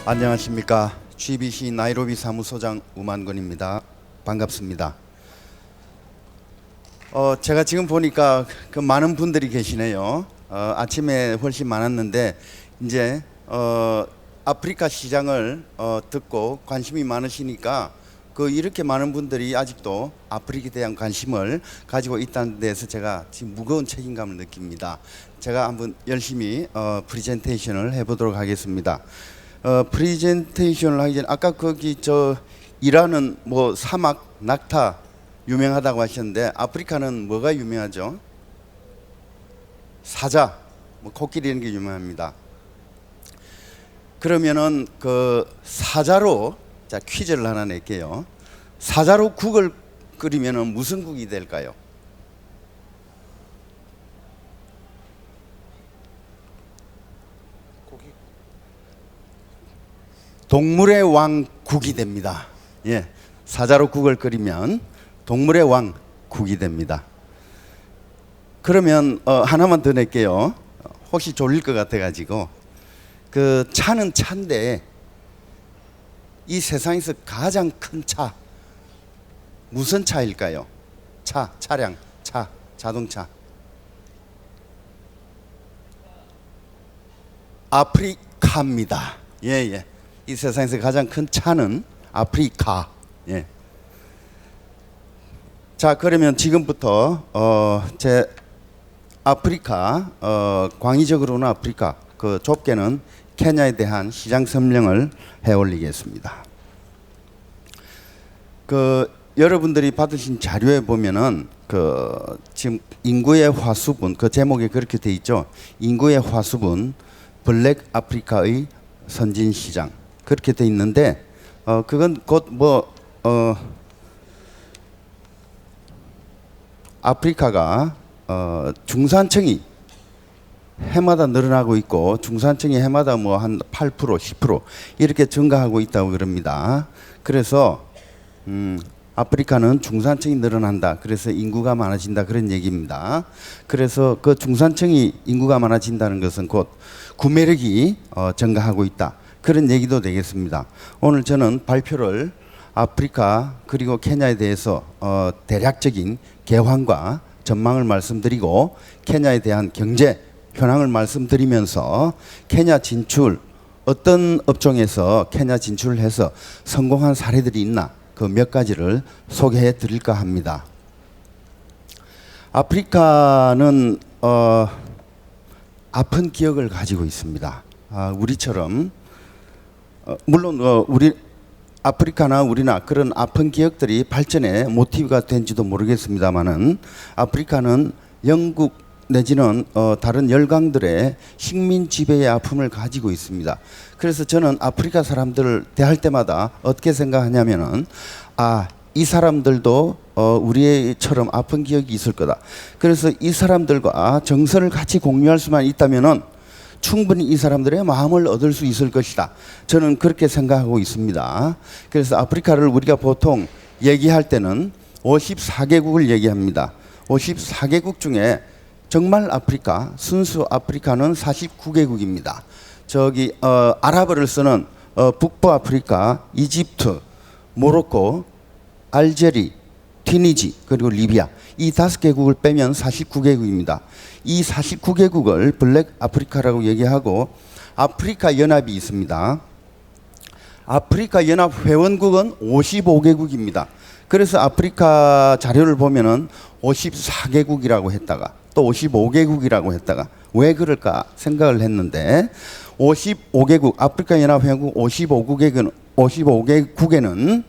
안녕하십니까. GBC 나이로비 사무소장 우만근입니다. 반갑습니다. 제가 지금 보니까 그 많은 분들이 계시네요. 아침에 훨씬 많았는데 이제 아프리카 시장을 듣고 관심이 많으시니까 이렇게 많은 분들이 아직도 아프리카에 대한 관심을 가지고 있다는 데서 제가 지금 무거운 책임감을 느낍니다. 제가 한번 열심히 프레젠테이션을 해보도록 하겠습니다. 프레젠테이션을 하기 전에 아까 거기 이란은 뭐 사막 낙타 유명하다고 하셨는데 아프리카는 뭐가 유명하죠? 사자, 뭐 코끼리 이런 게 유명합니다. 그러면은 사자로 자 퀴즈를 하나 낼게요. 사자로 국을 끓이면은 무슨 국이 될까요? 동물의 왕 국이 됩니다. 예, 사자로 국을 끓이면 동물의 왕 국이 됩니다. 그러면 하나만 더 낼게요. 혹시 졸릴 것 같아가지고 차는 차인데 이 세상에서 가장 큰 차 무슨 차일까요? 차량, 자동차. 아프리카입니다. 예. 이 세상에서 가장 큰 차는 아프리카. 예. 자, 그러면 지금부터 제 아프리카 광의적으로는 아프리카 좁게는 케냐에 대한 시장 설명을 해 올리겠습니다. 여러분들이 받으신 자료에 보면은 지금 인구의 화수분 제목에 그렇게 돼 있죠. 인구의 화수분 블랙 아프리카의 선진 시장 그렇게 돼 있는데 그건 곧 아프리카가 중산층이 해마다 늘어나고 있고 중산층이 해마다 뭐 한 8%, 10% 이렇게 증가하고 있다고 그럽니다. 그래서 아프리카는 중산층이 늘어난다. 그래서 인구가 많아진다 그런 얘기입니다. 그래서 중산층이 인구가 많아진다는 것은 곧 구매력이 증가하고 있다. 그런 얘기도 되겠습니다. 오늘 저는 발표를 아프리카 그리고 케냐에 대해서 대략적인 개황과 전망을 말씀드리고 케냐에 대한 경제 현황을 말씀드리면서 케냐 진출 어떤 업종에서 케냐 진출을 해서 성공한 사례들이 있나 몇 가지를 소개해 드릴까 합니다. 아프리카는 아픈 기억을 가지고 있습니다. 우리처럼 물론 우리 아프리카나 우리나 그런 아픈 기억들이 발전의 모티브가 된지도 모르겠습니다만은 아프리카는 영국 내지는 다른 열강들의 식민 지배의 아픔을 가지고 있습니다. 그래서 저는 아프리카 사람들을 대할 때마다 어떻게 생각하냐면은 이 사람들도 우리처럼 아픈 기억이 있을 거다. 그래서 이 사람들과 정서를 같이 공유할 수만 있다면은 충분히 이 사람들의 마음을 얻을 수 있을 것이다. 저는 그렇게 생각하고 있습니다. 그래서 아프리카를 우리가 보통 얘기할 때는 54개국을 얘기합니다. 54개국 중에 정말 아프리카, 순수 아프리카는 49개국입니다. 아랍어를 쓰는 북부 아프리카, 이집트, 모로코, 알제리, 튀니지 그리고 리비아 이 5개국을 빼면 49개국입니다. 이 49개국을 블랙 아프리카라고 얘기하고 아프리카 연합이 있습니다. 아프리카 연합 회원국은 55개국입니다. 그래서 아프리카 자료를 보면은 54개국이라고 했다가 또 55개국이라고 했다가 왜 그럴까 생각을 했는데 55개국 아프리카 연합 회원국 55개국에는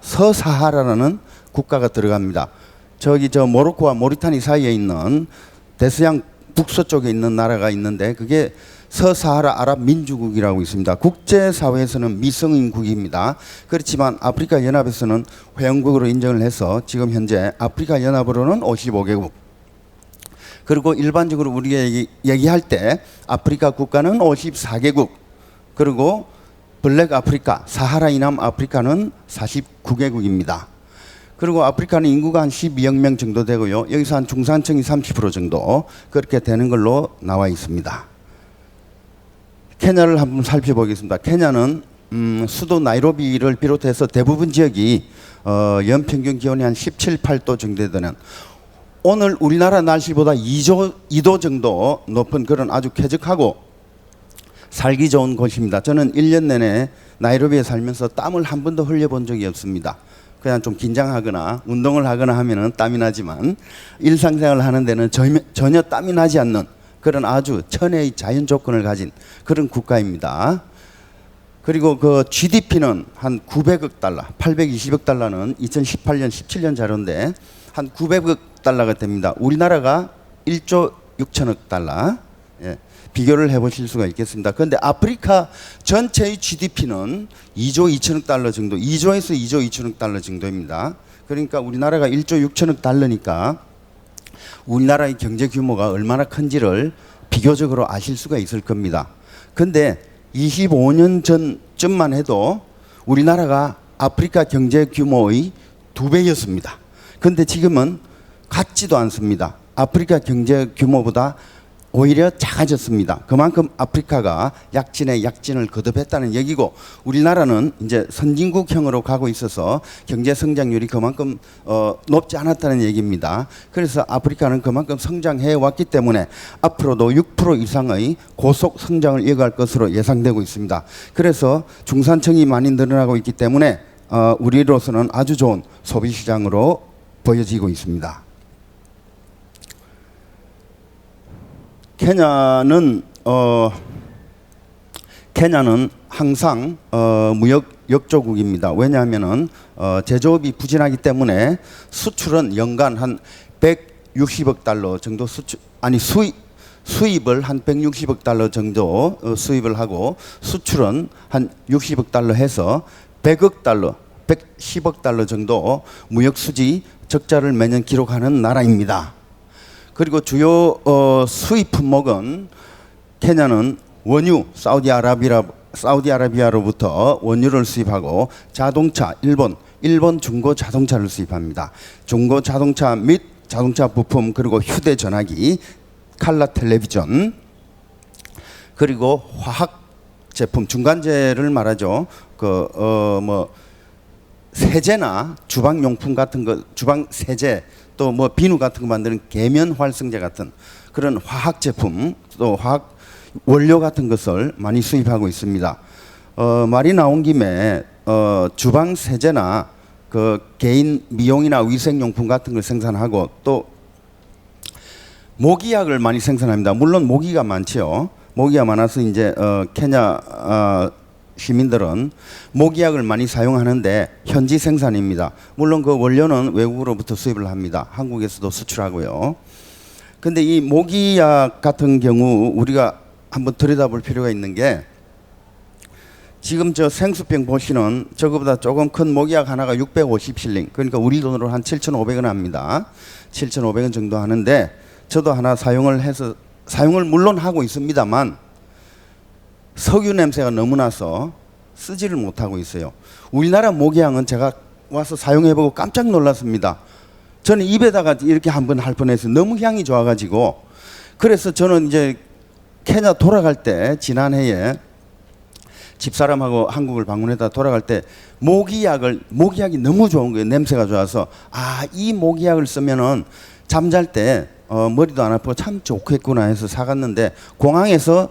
서사하라라는 국가가 들어갑니다. 모로코와 모리타니 사이에 있는 대서양 북서쪽에 있는 나라가 있는데 그게 서사하라 아랍 민주국이라고 있습니다. 국제사회에서는 미성인국입니다. 그렇지만 아프리카 연합에서는 회원국으로 인정을 해서 지금 현재 아프리카 연합으로는 55개국 그리고 일반적으로 우리가 얘기할 때 아프리카 국가는 54개국 그리고 블랙 아프리카, 사하라 이남 아프리카는 49개국입니다. 그리고 아프리카는 인구가 한 12억 명 정도 되고요. 여기서 한 중산층이 30% 정도 그렇게 되는 걸로 나와 있습니다. 케냐를 한번 살펴보겠습니다. 케냐는 수도 나이로비를 비롯해서 대부분 지역이 연평균 기온이 한 17, 8도 정도 되는, 오늘 우리나라 날씨보다 2도 정도 높은 그런 아주 쾌적하고 살기 좋은 곳입니다. 저는 1년 내내 나이로비에 살면서 땀을 한 번도 흘려본 적이 없습니다. 그냥 좀 긴장하거나 운동을 하거나 하면은 땀이 나지만 일상생활을 하는 데는 전혀 땀이 나지 않는 그런 아주 천혜의 자연 조건을 가진 그런 국가입니다. 그리고 그 GDP는 한 900억 달러, 820억 달러는 2018년, 17년 자료인데 한 900억 달러가 됩니다. 우리나라가 1조 6천억 달러. 예, 비교를 해보실 수가 있겠습니다. 그런데 아프리카 전체의 GDP는 2조 2천억 달러 정도, 2조에서 2조 2천억 달러 정도입니다. 그러니까 우리나라가 1조 6천억 달러니까 우리나라의 경제 규모가 얼마나 큰지를 비교적으로 아실 수가 있을 겁니다. 근데 25년 전쯤만 해도 우리나라가 아프리카 경제 규모의 2배였습니다. 근데 지금은 같지도 않습니다. 아프리카 경제 규모보다 오히려 작아졌습니다. 그만큼 아프리카가 약진에 약진을 거듭했다는 얘기고, 우리나라는 이제 선진국형으로 가고 있어서 경제 성장률이 그만큼 높지 않았다는 얘기입니다. 그래서 아프리카는 그만큼 성장해 왔기 때문에 앞으로도 6% 이상의 고속 성장을 이어갈 것으로 예상되고 있습니다. 그래서 중산층이 많이 늘어나고 있기 때문에 우리로서는 아주 좋은 소비 시장으로 보여지고 있습니다. 케냐는 항상 무역 역조국입니다. 왜냐하면은 제조업이 부진하기 때문에 수출은 연간 한 160억 달러 정도 수입을 한 160억 달러 정도 수입을 하고, 수출은 한 60억 달러 해서 100억 달러, 110억 달러 정도 무역 수지 적자를 매년 기록하는 나라입니다. 그리고 주요 수입 품목은, 케냐는 원유, 사우디아라비아로부터 원유를 수입하고, 자동차, 일본 중고 자동차를 수입합니다. 중고 자동차 및 자동차 부품, 그리고 휴대전화기, 칼라 텔레비전, 그리고 화학 제품, 중간재를 말하죠. 세제나 주방용품 같은 거, 주방 세제, 또 뭐 비누 같은 거 만드는 계면 활성제 같은 그런 화학 제품, 또 화학 원료 같은 것을 많이 수입하고 있습니다. 말이 나온 김에 주방 세제나 그 개인 미용이나 위생용품 같은 걸 생산하고, 또 모기약을 많이 생산합니다. 물론 모기가 많죠. 모기가 많아서 이제 케냐 시민들은 모기약을 많이 사용하는데 현지 생산입니다. 물론 그 원료는 외국으로부터 수입을 합니다. 한국에서도 수출하고요. 근데 이 모기약 같은 경우 우리가 한번 들여다볼 필요가 있는 게, 지금 저 생수병 보시는 저거보다 조금 큰 모기약 하나가 650실링, 그러니까 우리 돈으로 한 7,500원 합니다. 7,500원 정도 하는데, 저도 하나 사용을 물론 하고 있습니다만 석유 냄새가 너무 나서 쓰지를 못하고 있어요. 우리나라 모기향은 제가 와서 사용해보고 깜짝 놀랐습니다. 저는 입에다가 이렇게 한번 할 뻔해서 너무 향이 좋아가지고, 그래서 저는 이제 케냐 돌아갈 때, 지난해에 집사람하고 한국을 방문했다 돌아갈 때 모기약이 너무 좋은 거예요. 냄새가 좋아서, 이 모기약을 쓰면은 잠잘 때 머리도 안 아프고 참 좋겠구나 해서 사갔는데, 공항에서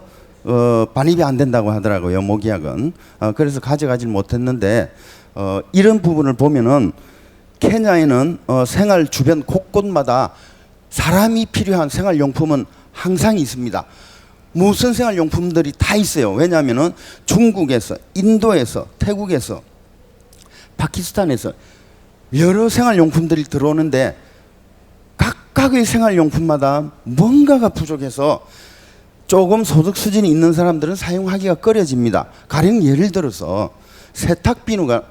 반입이 안 된다고 하더라고요, 모기약은. 그래서 가져가질 못했는데, 이런 부분을 보면은 케냐에는 생활 주변 곳곳마다 사람이 필요한 생활용품은 항상 있습니다. 무슨 생활용품들이 다 있어요. 왜냐하면은 중국에서, 인도에서, 태국에서, 파키스탄에서 여러 생활용품들이 들어오는데, 각각의 생활용품마다 뭔가가 부족해서 조금 소득 수준이 있는 사람들은 사용하기가 꺼려집니다. 가령 예를 들어서 세탁비누나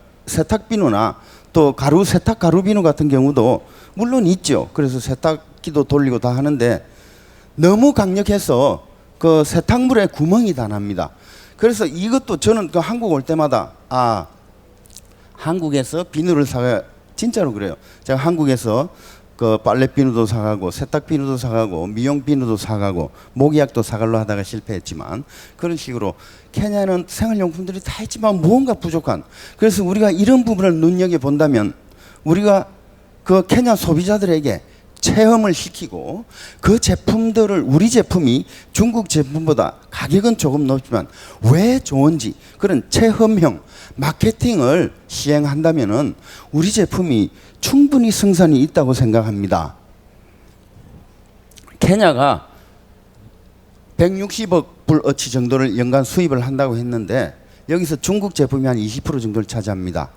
또 세탁 가루비누 같은 경우도 물론 있죠. 그래서 세탁기도 돌리고 다 하는데, 너무 강력해서 그 세탁물에 구멍이 다 납니다. 그래서 이것도 저는 그 한국 올 때마다 한국에서 비누를 사가, 진짜로 그래요. 제가 한국에서 그 빨래 비누도 사가고 세탁 비누도 사가고 미용 비누도 사가고 모기약도 사갈로 하다가 실패했지만 그런 식으로 케냐는 생활용품들이 다 있지만 무언가 부족한, 그래서 우리가 이런 부분을 눈여겨 본다면 우리가 그 케냐 소비자들에게 체험을 시키고 그 제품들을 우리 제품이 중국 제품보다 가격은 조금 높지만 왜 좋은지 그런 체험형 마케팅을 시행한다면은 우리 제품이 충분히 승산이 있다고 생각합니다. 케냐가 160억 불어치 정도를 연간 수입을 한다고 했는데 여기서 중국 제품이 한 20% 정도를 차지합니다.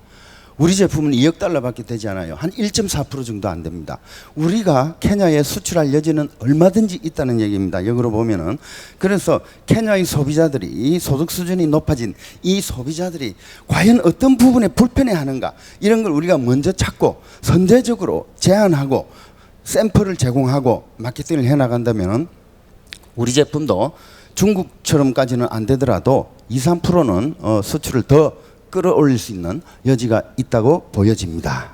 우리 제품은 2억 달러밖에 되지 않아요. 한 1.4% 정도 안 됩니다. 우리가 케냐에 수출할 여지는 얼마든지 있다는 얘기입니다. 역으로 보면은. 그래서 케냐의 소비자들이 소득 수준이 높아진 이 소비자들이 과연 어떤 부분에 불편해하는가, 이런 걸 우리가 먼저 찾고 선제적으로 제안하고 샘플을 제공하고 마케팅을 해나간다면 우리 제품도 중국처럼까지는 안 되더라도 2, 3%는 수출을 더 끌어올릴 수 있는 여지가 있다고 보여집니다.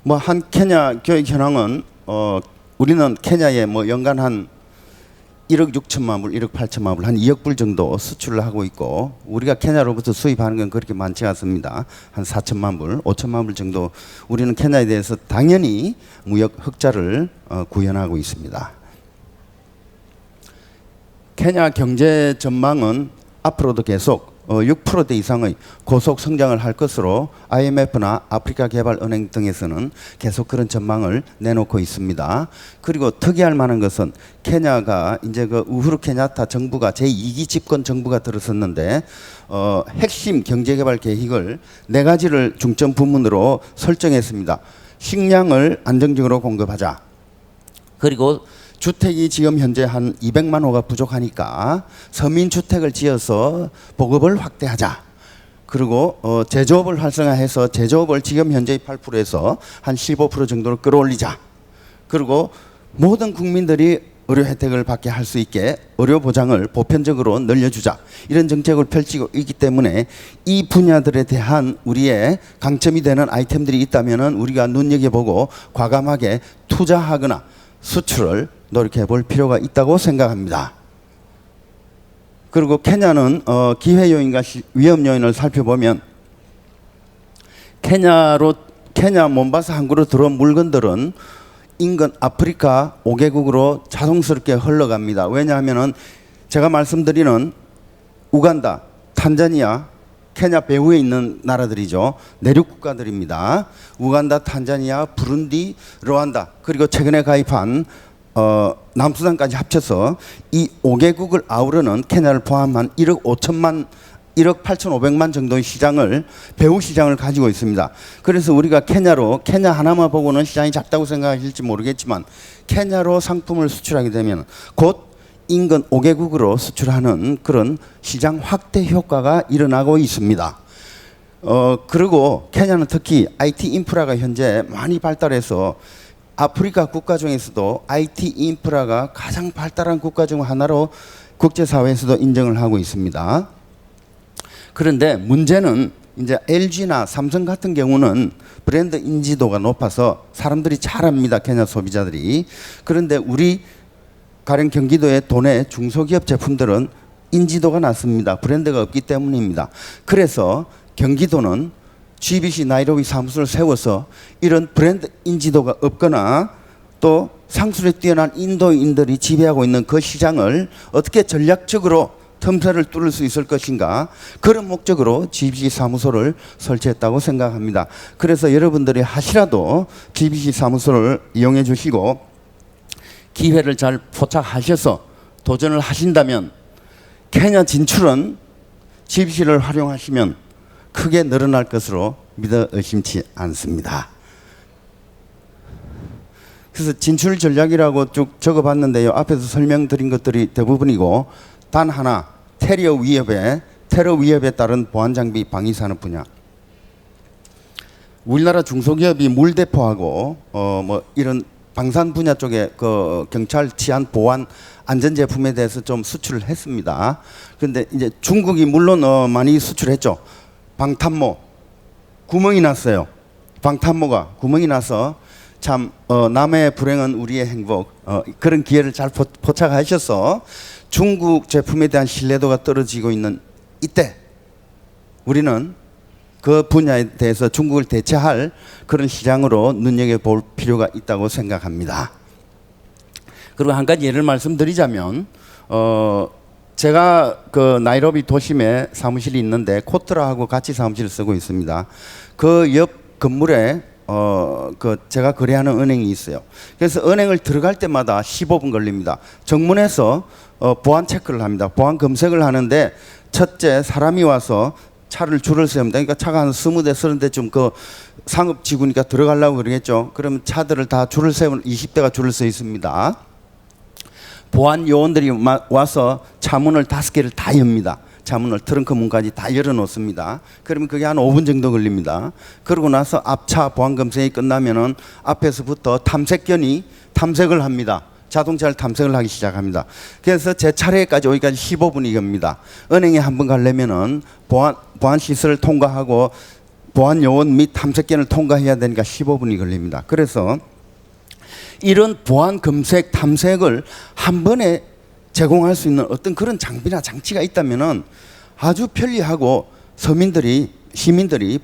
뭐 한 케냐 교육 현황은 우리는 케냐에 뭐 연간 한 1억 6천만 불, 1억 8천만 불, 한 2억 불 정도 수출을 하고 있고 우리가 케냐로부터 수입하는 건 그렇게 많지 않습니다. 한 4천만 불, 5천만 불 정도 우리는 케냐에 대해서 당연히 무역 흑자를 구현하고 있습니다. 케냐 경제 전망은 앞으로도 계속 6% 이상의 고속 성장을 할 것으로 IMF나 아프리카 개발은행 등에서는 계속 그런 전망을 내놓고 있습니다. 그리고 특이할 만한 것은 케냐가 이제 그 우후루 케냐타 정부가 제2기 집권 정부가 들어섰는데 핵심 경제개발 계획을 4가지를 중점 부문으로 설정했습니다. 식량을 안정적으로 공급하자. 그리고 주택이 지금 현재 한 200만 호가 부족하니까 서민주택을 지어서 보급을 확대하자. 그리고 제조업을 활성화해서 제조업을 지금 현재의 8%에서 한 15% 정도로 끌어올리자. 그리고 모든 국민들이 의료 혜택을 받게 할 수 있게 의료 보장을 보편적으로 늘려주자. 이런 정책을 펼치고 있기 때문에 이 분야들에 대한 우리의 강점이 되는 아이템들이 있다면 우리가 눈여겨보고 과감하게 투자하거나 수출을 노력해 볼 필요가 있다고 생각합니다. 그리고 케냐는 기회 요인과 위험 요인을 살펴보면 케냐 몬바사 항구로 들어온 물건들은 인근 아프리카 5개국으로 자동스럽게 흘러갑니다. 왜냐하면 제가 말씀드리는 우간다, 탄자니아, 케냐 배후에 있는 나라들이죠. 내륙 국가들입니다. 우간다, 탄자니아, 부룬디, 르완다, 그리고 최근에 가입한 남수단까지 합쳐서 이 5개국을 아우르는 케냐를 포함한 1억 8,500만 정도의 시장을, 배후 시장을 가지고 있습니다. 그래서 우리가 케냐 하나만 보고는 시장이 작다고 생각하실지 모르겠지만 케냐로 상품을 수출하게 되면 곧 인근 5개국으로 수출하는 그런 시장 확대 효과가 일어나고 있습니다. 그리고 케냐는 특히 IT 인프라가 현재 많이 발달해서 아프리카 국가 중에서도 IT 인프라가 가장 발달한 국가 중 하나로 국제사회에서도 인정을 하고 있습니다. 그런데 문제는 이제 LG나 삼성 같은 경우는 브랜드 인지도가 높아서 사람들이 잘 압니다. 케냐 소비자들이. 그런데 우리 가령 경기도의 도내 중소기업 제품들은 인지도가 낮습니다. 브랜드가 없기 때문입니다. 그래서 경기도는 GBC 나이로비 사무소를 세워서 이런 브랜드 인지도가 없거나 또 상술에 뛰어난 인도인들이 지배하고 있는 그 시장을 어떻게 전략적으로 틈새를 뚫을 수 있을 것인가, 그런 목적으로 GBC 사무소를 설치했다고 생각합니다. 그래서 여러분들이 하시라도 GBC 사무소를 이용해 주시고 기회를 잘 포착하셔서 도전을 하신다면 케냐 진출은 GBC를 활용하시면 크게 늘어날 것으로 믿어 의심치 않습니다. 그래서 진출 전략이라고 쭉 적어봤는데요. 앞에서 설명드린 것들이 대부분이고 단 하나, 테러 위협에 따른 보안 장비 방위 산업 분야. 우리나라 중소기업이 물대포하고 뭐 이런 방산 분야 쪽에 그 경찰 치안 보안 안전 제품에 대해서 좀 수출을 했습니다. 그런데 이제 중국이 물론 많이 수출했죠. 방탄모 구멍이 났어요. 방탄모가 구멍이 나서 참 남의 불행은 우리의 행복 그런 기회를 잘 포착하셔서 중국 제품에 대한 신뢰도가 떨어지고 있는 이때 우리는 그 분야에 대해서 중국을 대체할 그런 시장으로 눈여겨볼 필요가 있다고 생각합니다. 그리고 한 가지 예를 말씀드리자면 제가 그 나이로비 도심에 사무실이 있는데 코트라하고 같이 사무실을 쓰고 있습니다. 그 옆 건물에 그 제가 거래하는 은행이 있어요. 그래서 은행을 들어갈 때마다 15분 걸립니다. 정문에서 보안 체크를 합니다. 보안 검색을 하는데 첫째 사람이 와서 차를 줄을 세웁니다. 그러니까 차가 한 20대, 30대쯤 그 상업지구니까 들어가려고 그러겠죠. 그러면 차들을 다 줄을 세우는 20대가 줄을 서 있습니다. 보안 요원들이 와서 차문을 5개를 다 엽니다. 차문을 트렁크 문까지 다 열어놓습니다. 그러면 그게 한 5분 정도 걸립니다. 그러고 나서 앞차 보안 검색이 끝나면은 앞에서부터 탐색견이 탐색을 합니다. 자동차를 탐색을 하기 시작합니다. 그래서 제 차례까지 오기까지 15분이 겁니다. 은행에 한번 가려면은 보안 시설을 통과하고 보안 요원 및 탐색견을 통과해야 되니까 15분이 걸립니다. 그래서 이런 보안 검색 탐색을 한 번에 제공할 수 있는 어떤 그런 장비나 장치가 있다면은 아주 편리하고 시민들이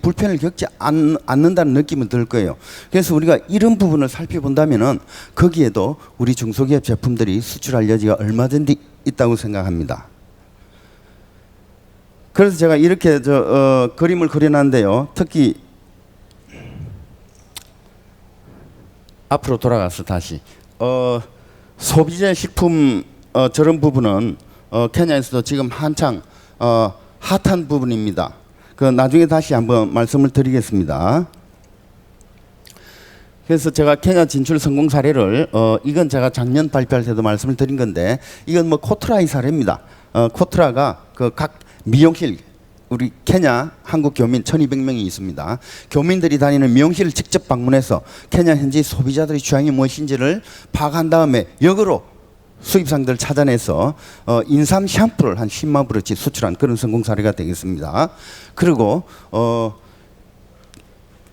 불편을 겪지 않는다는 느낌은 들 거예요. 그래서 우리가 이런 부분을 살펴본다면은 거기에도 우리 중소기업 제품들이 수출할 여지가 얼마든지 있다고 생각합니다. 그래서 제가 이렇게 그림을 그려놨는데요. 특히 앞으로 돌아가서 다시 소비재 식품 저런 부분은 케냐에서도 지금 한창 핫한 부분입니다. 그 나중에 다시 한번 말씀을 드리겠습니다. 그래서 제가 케냐 진출 성공 사례를 이건 제가 작년 발표할 때도 말씀을 드린 건데 이건 뭐 코트라의 사례입니다. 코트라가 그 각 미용실 우리 케냐 한국 교민 1200명이 있습니다. 교민들이 다니는 미용실을 직접 방문해서 케냐 현지 소비자들의 취향이 무엇인지를 파악한 다음에 역으로 수입상들을 찾아내서 인삼 샴푸를 한 10만 브러치 수출한 그런 성공 사례가 되겠습니다. 그리고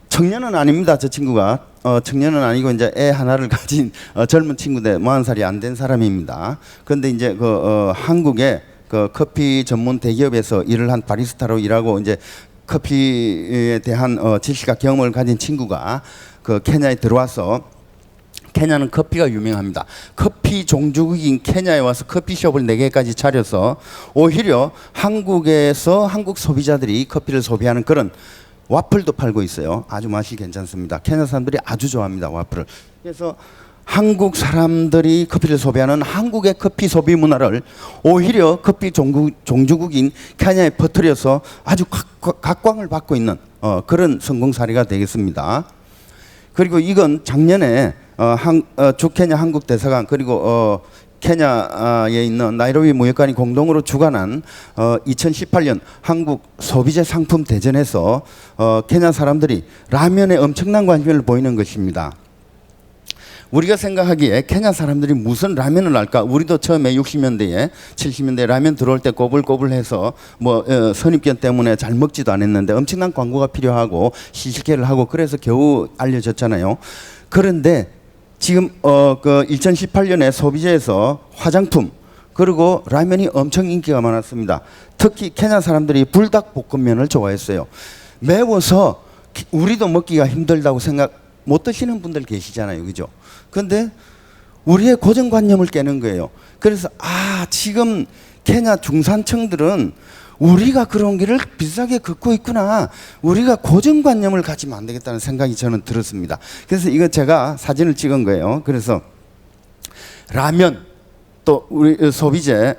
청년은 아닙니다. 저 친구가 청년은 아니고 이제 애 하나를 가진 젊은 친구인데 40살이 안 된 사람입니다. 그런데 이제 한국의 그 커피 전문 대기업에서 일을 한 바리스타로 일하고 이제 커피에 대한 지식과 경험을 가진 친구가 그 케냐에 들어와서 케냐는 커피가 유명합니다. 커피 종주국인 케냐에 와서 커피숍을 4개까지 차려서 오히려 한국에서 한국 소비자들이 커피를 소비하는 그런 와플도 팔고 있어요. 아주 맛이 괜찮습니다. 케냐 사람들이 아주 좋아합니다. 와플을. 그래서 한국 사람들이 커피를 소비하는 한국의 커피 소비 문화를 오히려 커피 종주국인 케냐에 퍼뜨려서 아주 각광을 받고 있는 그런 성공 사례가 되겠습니다. 그리고 이건 작년에 주케냐 한국 대사관 그리고 케냐에 있는 나이로비 무역관이 공동으로 주관한 2018년 한국 소비재 상품 대전에서 케냐 사람들이 라면에 엄청난 관심을 보이는 것입니다. 우리가 생각하기에 케냐 사람들이 무슨 라면을 알까? 우리도 처음에 60년대에 70년대에 라면 들어올 때 꼬불꼬불해서 선입견 때문에 잘 먹지도 않았는데 엄청난 광고가 필요하고 시식회를 하고 그래서 겨우 알려졌잖아요. 그런데 지금 그 2018년에 소비재에서 화장품 그리고 라면이 엄청 인기가 많았습니다. 특히 케냐 사람들이 불닭볶음면을 좋아했어요. 매워서 우리도 먹기가 힘들다고 생각 못 드시는 분들 계시잖아요. 그죠? 근데 우리의 고정관념을 깨는 거예요. 그래서 지금 케냐 중산층들은 우리가 그런 길을 비슷하게 걷고 있구나. 우리가 고정관념을 가지면 안 되겠다는 생각이 저는 들었습니다. 그래서 이거 제가 사진을 찍은 거예요. 그래서 라면 또 우리 소비재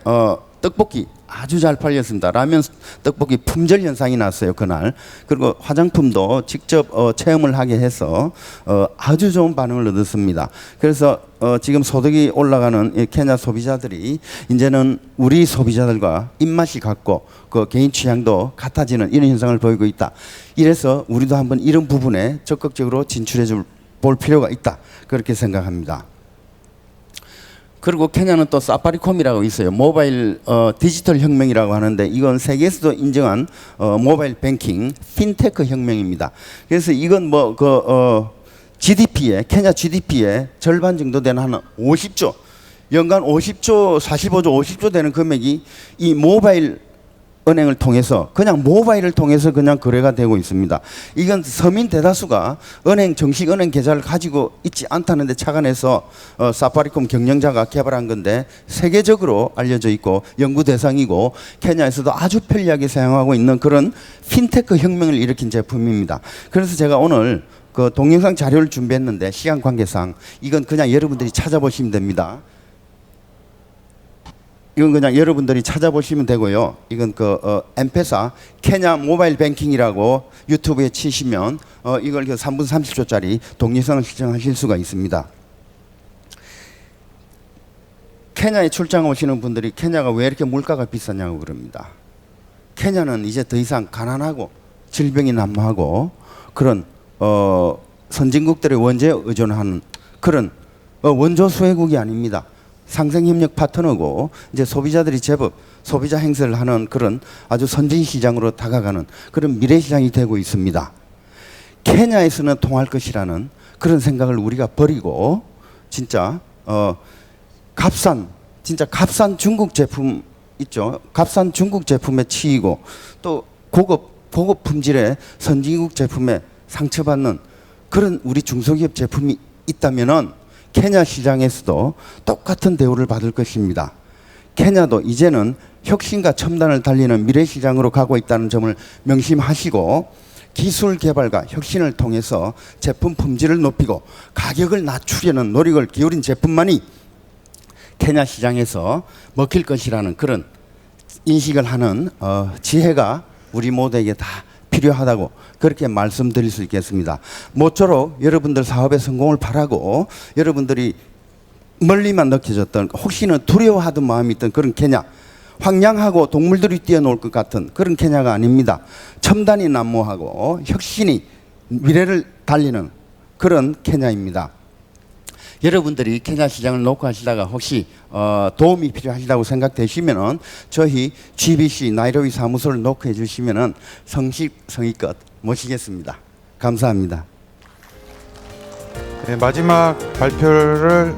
떡볶이 아주 잘 팔렸습니다. 라면 떡볶이 품절 현상이 났어요 그날. 그리고 화장품도 직접 체험을 하게 해서 아주 좋은 반응을 얻었습니다. 그래서 지금 소득이 올라가는 이 케냐 소비자들이 이제는 우리 소비자들과 입맛이 같고 그 개인 취향도 같아지는 이런 현상을 보이고 있다. 이래서 우리도 한번 이런 부분에 적극적으로 진출해 볼 필요가 있다. 그렇게 생각합니다. 그리고 케냐는 또 사파리콤이라고 있어요. 모바일 디지털 혁명이라고 하는데 이건 세계에서도 인정한 모바일 뱅킹 핀테크 혁명입니다. 그래서 이건 GDP의 케냐 GDP의 절반 정도 되는 한 50조 연간 50조 45조 50조 되는 금액이 이 모바일 은행을 통해서 그냥 모바일을 통해서 그냥 거래가 되고 있습니다. 이건 서민 대다수가 정식 은행 계좌를 가지고 있지 않다는 데 착안해서 사파리콤 경영자가 개발한 건데 세계적으로 알려져 있고 연구 대상이고 케냐에서도 아주 편리하게 사용하고 있는 그런 핀테크 혁명을 일으킨 제품입니다. 그래서 제가 오늘 그 동영상 자료를 준비했는데 시간 관계상 이건 그냥 여러분들이 찾아보시면 됩니다. 이건 그냥 여러분들이 찾아보시면 되고요. 이건 엠페사 케냐 모바일 뱅킹이라고 유튜브에 치시면 이걸 3분 30초짜리 동영상을 시청하실 수가 있습니다. 케냐에 출장 오시는 분들이 케냐가 왜 이렇게 물가가 비싸냐고 그럽니다. 케냐는 이제 더 이상 가난하고 질병이 난무하고 그런 선진국들의 원재에 의존하는 그런 원조 수혜국이 아닙니다. 상생협력 파트너고 이제 소비자들이 제법 소비자 행세를 하는 그런 아주 선진 시장으로 다가가는 그런 미래 시장이 되고 있습니다. 케냐에서는 통할 것이라는 그런 생각을 우리가 버리고 진짜 값싼 중국 제품 있죠. 값싼 중국 제품에 치이고 또 고급 품질의 선진국 제품에 상처받는 그런 우리 중소기업 제품이 있다면은 케냐 시장에서도 똑같은 대우를 받을 것입니다. 케냐도 이제는 혁신과 첨단을 달리는 미래 시장으로 가고 있다는 점을 명심하시고 기술 개발과 혁신을 통해서 제품 품질을 높이고 가격을 낮추려는 노력을 기울인 제품만이 케냐 시장에서 먹힐 것이라는 그런 인식을 하는 지혜가 우리 모두에게 다 필요하다고 그렇게 말씀드릴 수 있겠습니다. 모쪼록 여러분들 사업의 성공을 바라고 여러분들이 멀리만 느껴졌던 혹시는 두려워하던 마음이 있던 그런 케냐 황량하고 동물들이 뛰어놀 것 같은 그런 케냐가 아닙니다. 첨단이 난무하고 혁신이 미래를 달리는 그런 케냐입니다. 여러분들이 케냐 시장을 놓고 하시다가 혹시 도움이 필요하시다고 생각되시면은 저희 GBC 나이로비 사무소를 놓고 해주시면은 성의껏 모시겠습니다. 감사합니다. 네, 마지막 발표를